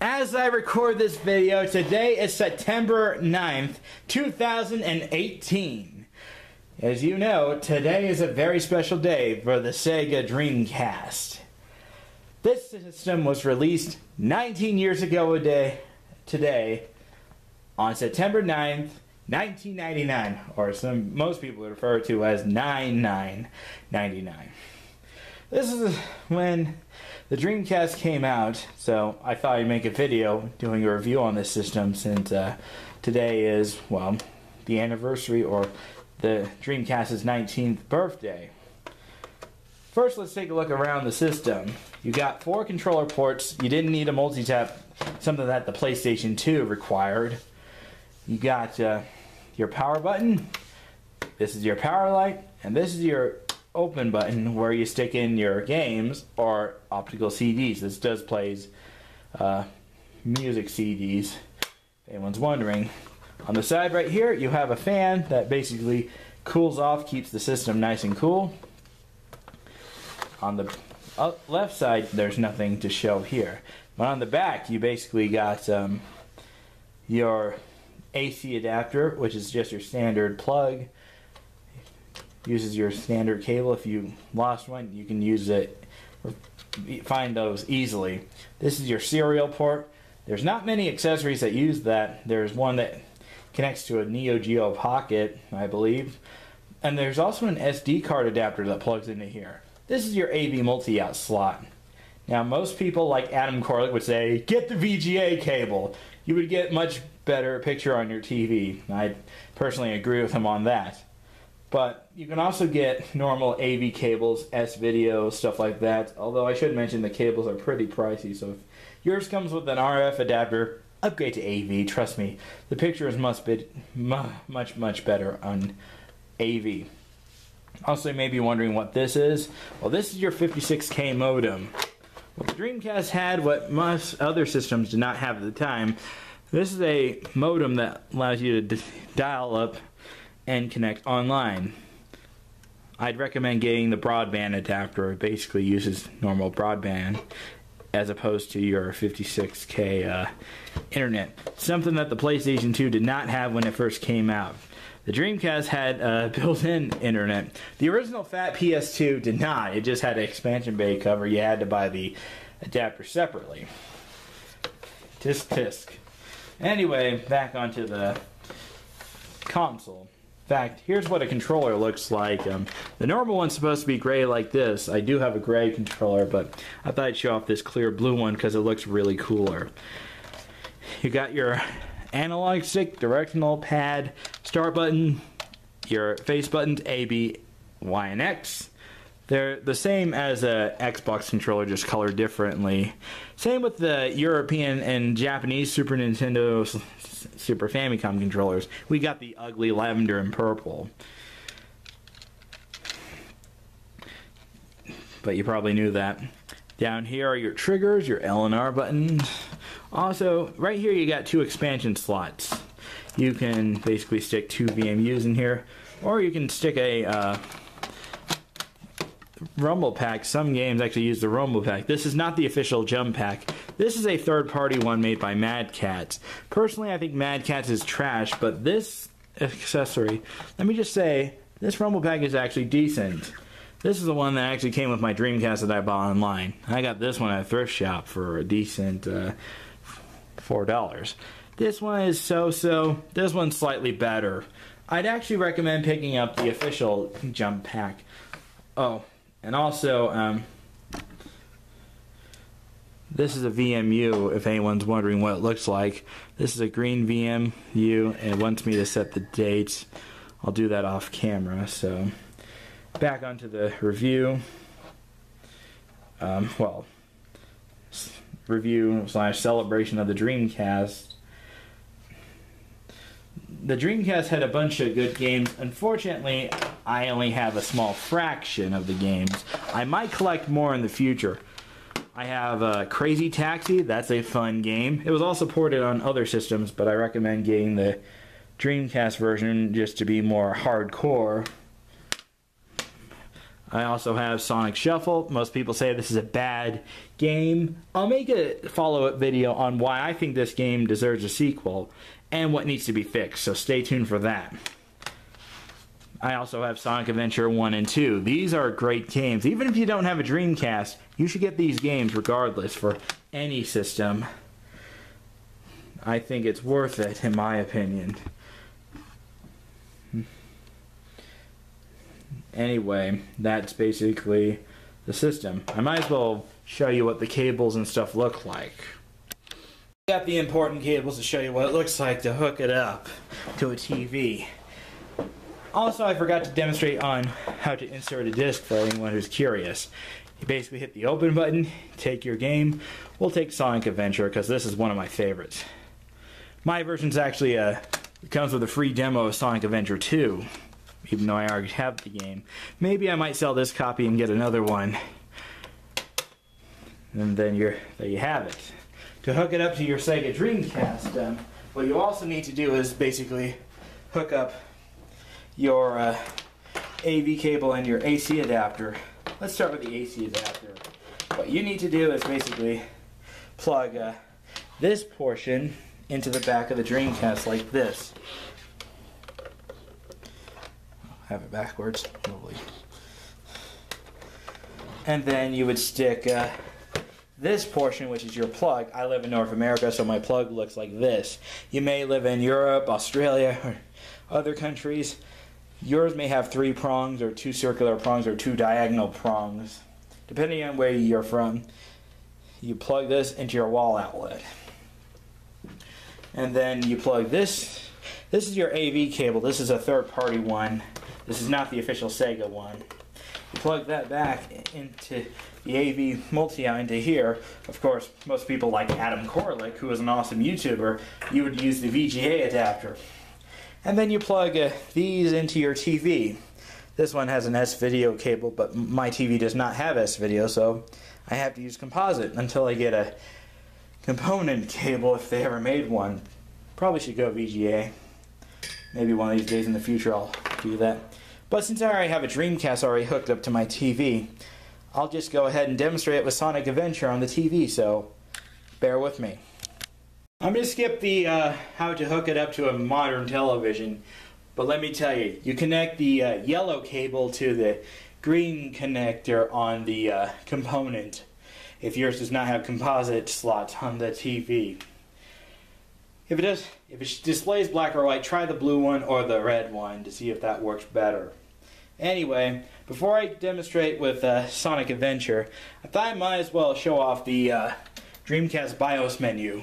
As I record this video, today is September 9th, 2018. As you know, today is a very special day for the Sega Dreamcast. This system was released 19 years ago today, on September 9th, 1999, or most people refer to as 9999. This is when the Dreamcast came out, so I thought I'd make a video doing a review on this system since today is, well, the anniversary or the Dreamcast's 19th birthday. First, let's take a look around the system. You got 4 controller ports. You didn't need a multi-tap, something that the PlayStation 2 required. You got your power button. This is your power light, and this is your open button where you stick in your games or optical CDs. This does plays music CDs, if anyone's wondering. On the side right here, you have a fan that basically cools off, keeps the system nice and cool. On the left side, there's nothing to show here. But on the back, you basically got your AC adapter, which is just your standard plug. Uses your standard cable. If you lost one, you can use it, find those easily. This is your serial port. There's not many accessories that use that. There's one that connects to a Neo Geo Pocket, I believe. And there's also an SD card adapter that plugs into here. This is your AV multi-out slot. Now, most people like Adam Corlick would say, get the VGA cable. You would get much better picture on your TV. I personally agree with him on that. But you can also get normal AV cables, S-video, stuff like that. Although I should mention the cables are pretty pricey. So if yours comes with an RF adapter, upgrade to AV. Trust me, the picture is much better on AV. Also, you may be wondering what this is. Well, this is your 56K modem. Well, the Dreamcast had what most other systems did not have at the time. This is a modem that allows you to dial up and connect online. I'd recommend getting the broadband adapter. It basically uses normal broadband as opposed to your 56K internet. Something that the PlayStation 2 did not have when it first came out. The Dreamcast had built-in internet. The original fat PS2 did not. It just had an expansion bay cover. You had to buy the adapter separately. Tisk tisk. Anyway, back onto the console. In fact, here's what a controller looks like. The normal one's supposed to be gray like this. I do have a gray controller, but I thought I'd show off this clear blue one because it looks really cooler. You got your analog stick, directional pad, start button, your face buttons A, B, Y, and X. They're the same as a Xbox controller, just colored differently. Same with the European and Japanese Super Nintendo, Super Famicom controllers. We got the ugly lavender and purple. But you probably knew that. Down here are your triggers, your L and R buttons. Also, right here you got 2 expansion slots. You can basically stick 2 VMUs in here, or you can stick a Rumble Pack. Some games actually use the Rumble Pack. This is not the official Jump Pack. This is a third-party one made by Mad Catz. Personally, I think Mad Catz is trash, but this accessory, let me just say, this Rumble Pack is actually decent. This is the one that actually came with my Dreamcast that I bought online. I got this one at a thrift shop for a decent $4. This one is so-so. This one's slightly better. I'd actually recommend picking up the official Jump Pack. Oh, and also, this is a VMU, if anyone's wondering what it looks like. This is a green VMU, and it wants me to set the dates. I'll do that off camera, so back onto the review. Review/celebration of the Dreamcast. The Dreamcast had a bunch of good games. Unfortunately, I only have a small fraction of the games. I might collect more in the future. I have Crazy Taxi. That's a fun game. It was also ported on other systems, but I recommend getting the Dreamcast version just to be more hardcore. I also have Sonic Shuffle. Most people say this is a bad game. I'll make a follow-up video on why I think this game deserves a sequel and what needs to be fixed, so stay tuned for that. I also have Sonic Adventure 1 and 2. These are great games. Even if you don't have a Dreamcast, you should get these games regardless for any system. I think it's worth it, in my opinion. Anyway, that's basically the system. I might as well show you what the cables and stuff look like. Got the important cables to show you what it looks like to hook it up to a TV. Also, I forgot to demonstrate on how to insert a disc for anyone who's curious. You basically hit the open button, take your game. We'll take Sonic Adventure because this is one of my favorites. My version's actually it comes with a free demo of Sonic Adventure 2, even though I already have the game. Maybe I might sell this copy and get another one. And then there you have it. To hook it up to your Sega Dreamcast, what you also need to do is basically hook up your AV cable and your AC adapter. Let's start with the AC adapter. What you need to do is basically plug this portion into the back of the Dreamcast like this. I'll have it backwards, probably. And then you would stick this portion, which is your plug. I live in North America, so my plug looks like this. You may live in Europe, Australia, or other countries. Yours may have 3 prongs, or 2 circular prongs, or 2 diagonal prongs. Depending on where you're from, you plug this into your wall outlet. And then you plug this. This is your AV cable. This is a third-party one. This is not the official Sega one. You plug that back into the AV multi-out into here. Of course, most people like Adam Korlick, who is an awesome YouTuber, you would use the VGA adapter. And then you plug these into your TV. This one has an S-video cable, but my TV does not have S-video, so I have to use composite until I get a component cable if they ever made one. Probably should go VGA. Maybe one of these days in the future I'll do that. But since I already have a Dreamcast already hooked up to my TV, I'll just go ahead and demonstrate it with Sonic Adventure on the TV, so bear with me. I'm going to skip the how to hook it up to a modern television, but let me tell you, you connect the yellow cable to the green connector on the component if yours does not have composite slots on the TV. If it displays black or white, try the blue one or the red one to see if that works better. Anyway, before I demonstrate with Sonic Adventure, I thought I might as well show off the Dreamcast BIOS menu.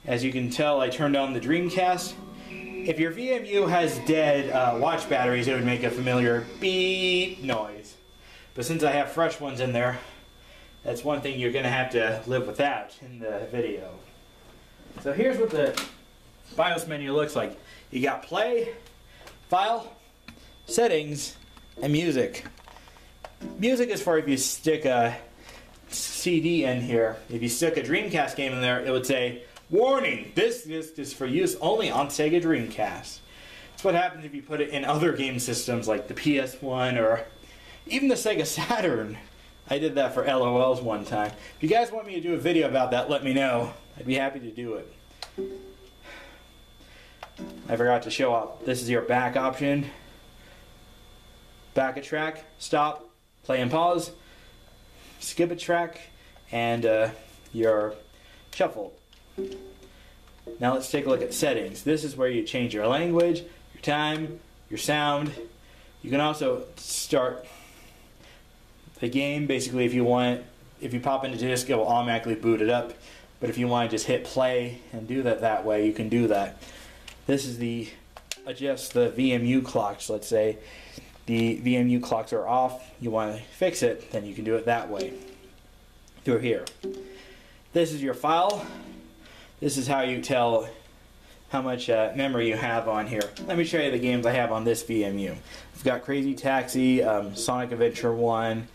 As you can tell, I turned on the Dreamcast. If your VMU has dead watch batteries, it would make a familiar beep noise. But since I have fresh ones in there, that's one thing you're going to have to live without in the video. So here's what the BIOS menu looks like. You got play, file, settings, and music. Music is for if you stick a CD in here. If you stick a Dreamcast game in there, it would say, "Warning, this disc is for use only on Sega Dreamcast." That's what happens if you put it in other game systems like the PS1 or even the Sega Saturn. I did that for LOLs one time. If you guys want me to do a video about that, let me know. I'd be happy to do it. I forgot to show up. This is your back option. Back a track, stop, play and pause, skip a track, and your shuffle. Now let's take a look at settings. This is where you change your language, your time, your sound. You can also start the game. Basically, if you pop into disc, it will automatically boot it up. But if you want to just hit play and do that way, you can do that. This is adjust the VMU clocks. Let's say the VMU clocks are off. You want to fix it, then you can do it that way through here. This is your file. This is how you tell how much memory you have on here. Let me show you the games I have on this VMU. I've got Crazy Taxi, Sonic Adventure 1,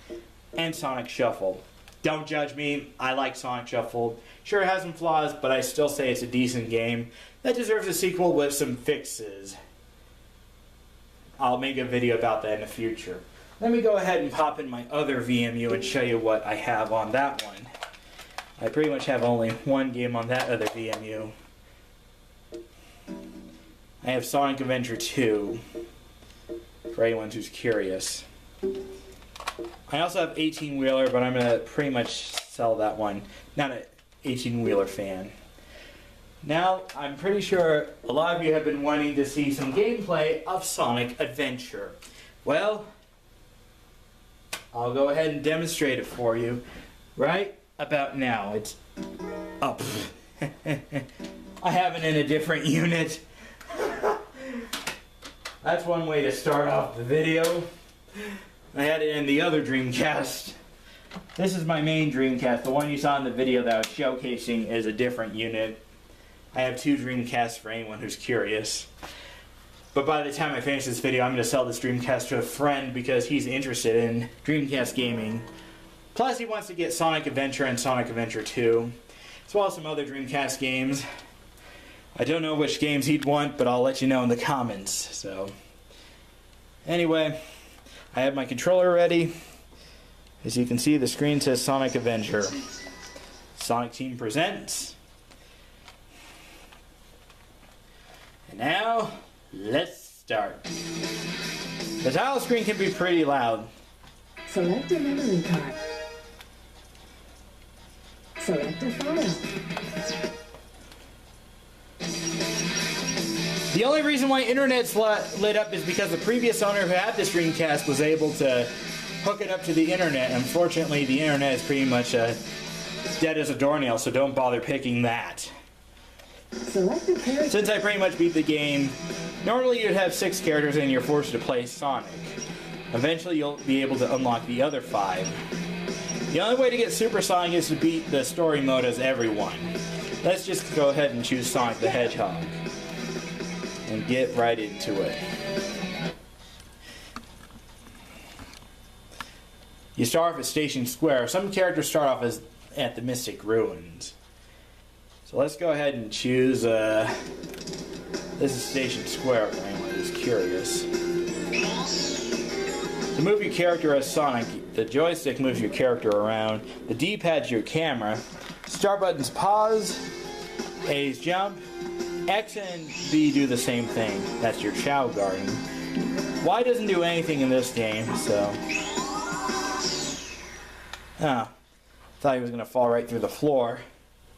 and Sonic Shuffle. Don't judge me, I like Sonic Shuffle. Sure, it has some flaws, but I still say it's a decent game that deserves a sequel with some fixes. I'll make a video about that in the future. Let me go ahead and pop in my other VMU and show you what I have on that one. I pretty much have only one game on that other VMU. I have Sonic Adventure 2, for anyone who's curious. I also have 18-wheeler, but I'm going to pretty much sell that one. Not an 18-wheeler fan. Now, I'm pretty sure a lot of you have been wanting to see some gameplay of Sonic Adventure. Well, I'll go ahead and demonstrate it for you right about now. It's up. I have it in a different unit. That's one way to start off the video. I had it in the other Dreamcast. This is my main Dreamcast. The one you saw in the video that I was showcasing is a different unit. I have two Dreamcasts for anyone who's curious. But by the time I finish this video, I'm going to sell this Dreamcast to a friend because he's interested in Dreamcast gaming. Plus, he wants to get Sonic Adventure and Sonic Adventure 2, as well as some other Dreamcast games. I don't know which games he'd want, but I'll let you know in the comments. So, anyway, I have my controller ready. As you can see, the screen says Sonic Adventure. Sonic Team presents. And now, let's start. The title screen can be pretty loud. Select a memory card. Select a file. The only reason why internet's lit up is because the previous owner who had this Dreamcast was able to hook it up to the internet. Unfortunately, the internet is pretty much dead as a doornail, so don't bother picking that. Select a character. Since I pretty much beat the game, normally you'd have 6 characters and you're forced to play Sonic. Eventually you'll be able to unlock the other 5. The only way to get Super Sonic is to beat the story mode as everyone. Let's just go ahead and choose Sonic the Hedgehog and get right into it. You start off at Station Square. Some characters start off as at the Mystic Ruins. So let's go ahead and choose, this is Station Square for anyone who's curious. To move your character as Sonic, the joystick moves your character around, the D-pad's your camera, start button's pause, A's jump, X and B do the same thing, that's your Chow Garden. Y doesn't do anything in this game, so... Oh, thought he was going to fall right through the floor.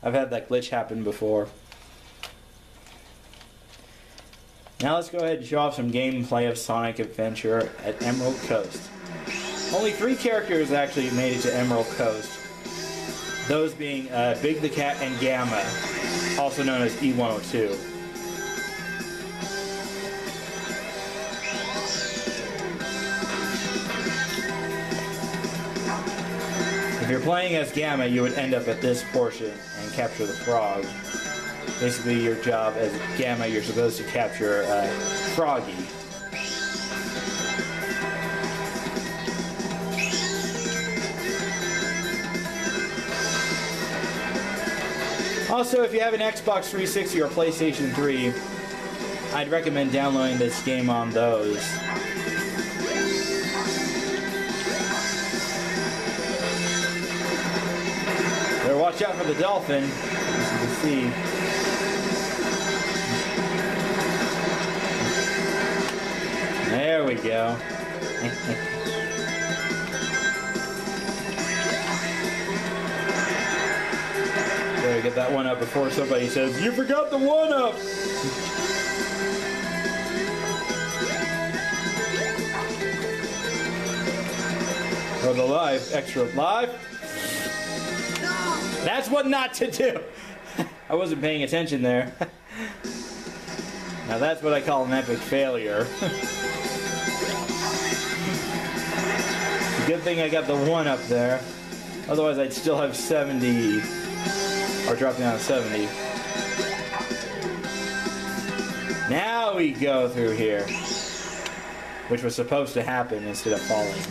I've had that glitch happen before. Now let's go ahead and show off some gameplay of Sonic Adventure at Emerald Coast. Only 3 characters actually made it to Emerald Coast. Those being Big the Cat and Gamma, also known as E102. If you're playing as Gamma, you would end up at this portion and capture the frog. Basically, your job as Gamma, you're supposed to capture Froggy. Also, if you have an Xbox 360 or PlayStation 3, I'd recommend downloading this game on those. Better watch out for the dolphin, as you can see. There we go. Better get that one up before somebody says, "You forgot the one up!" For the live, extra live. That's what not to do. I wasn't paying attention there. Now that's what I call an epic failure. Good thing I got the one up there. Otherwise I'd still have 70. Or drop down to 70. Now we go through here. Which was supposed to happen instead of falling.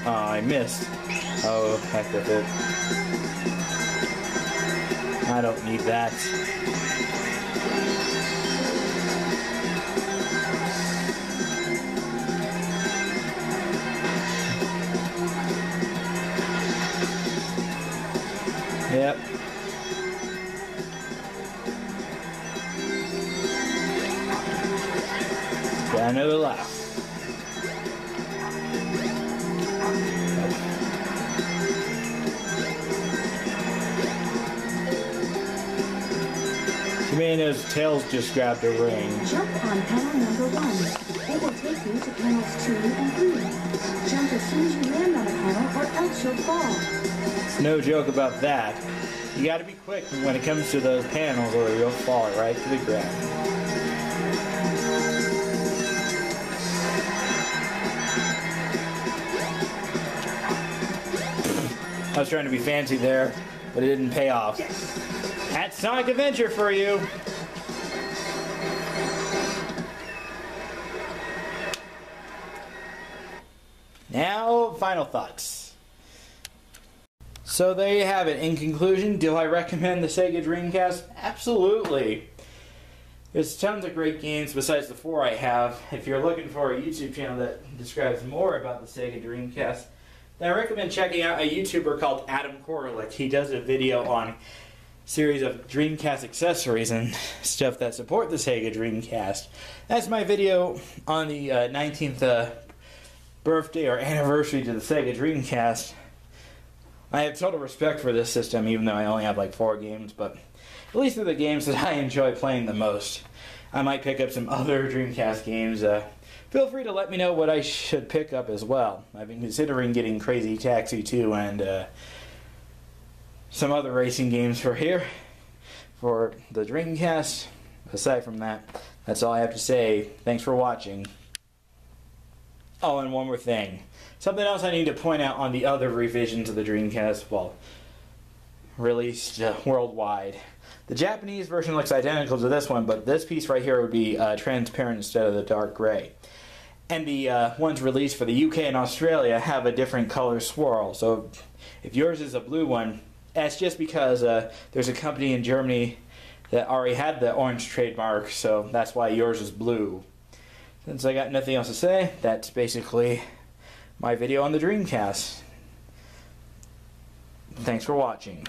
Oh, I missed. Oh, heck with it. I don't need that. Yep. Got another lap. Tomato's tails just grabbed a ring. Jump on panel number 1. It will take you to panels 2 and 3. Jump as soon as you land on a panel or else you'll fall. It's no joke about that. You gotta be quick when it comes to those panels or you'll fall right to the ground. I was trying to be fancy there, but it didn't pay off. That's Sonic Adventure for you! Now, final thoughts. So there you have it. In conclusion, do I recommend the Sega Dreamcast? Absolutely. There's tons of great games besides the 4 I have. If you're looking for a YouTube channel that describes more about the Sega Dreamcast, then I recommend checking out a YouTuber called Adam Koralik. He does a video on a series of Dreamcast accessories and stuff that support the Sega Dreamcast. That's my video on the 19th birthday or anniversary to the Sega Dreamcast. I have total respect for this system, even though I only have like 4 games, but at least they're the games that I enjoy playing the most. I might pick up some other Dreamcast games. Feel free to let me know what I should pick up as well. I've been considering getting Crazy Taxi 2 and some other racing games for the Dreamcast. Aside from that, that's all I have to say. Thanks for watching. Oh, and one more thing. Something else I need to point out on the other revisions of the Dreamcast, well, released worldwide. The Japanese version looks identical to this one, but this piece right here would be transparent instead of the dark gray. And the ones released for the UK and Australia have a different color swirl. So if yours is a blue one, that's just because there's a company in Germany that already had the orange trademark, so that's why yours is blue. Since I got nothing else to say, that's basically my video on the Dreamcast. Thanks for watching.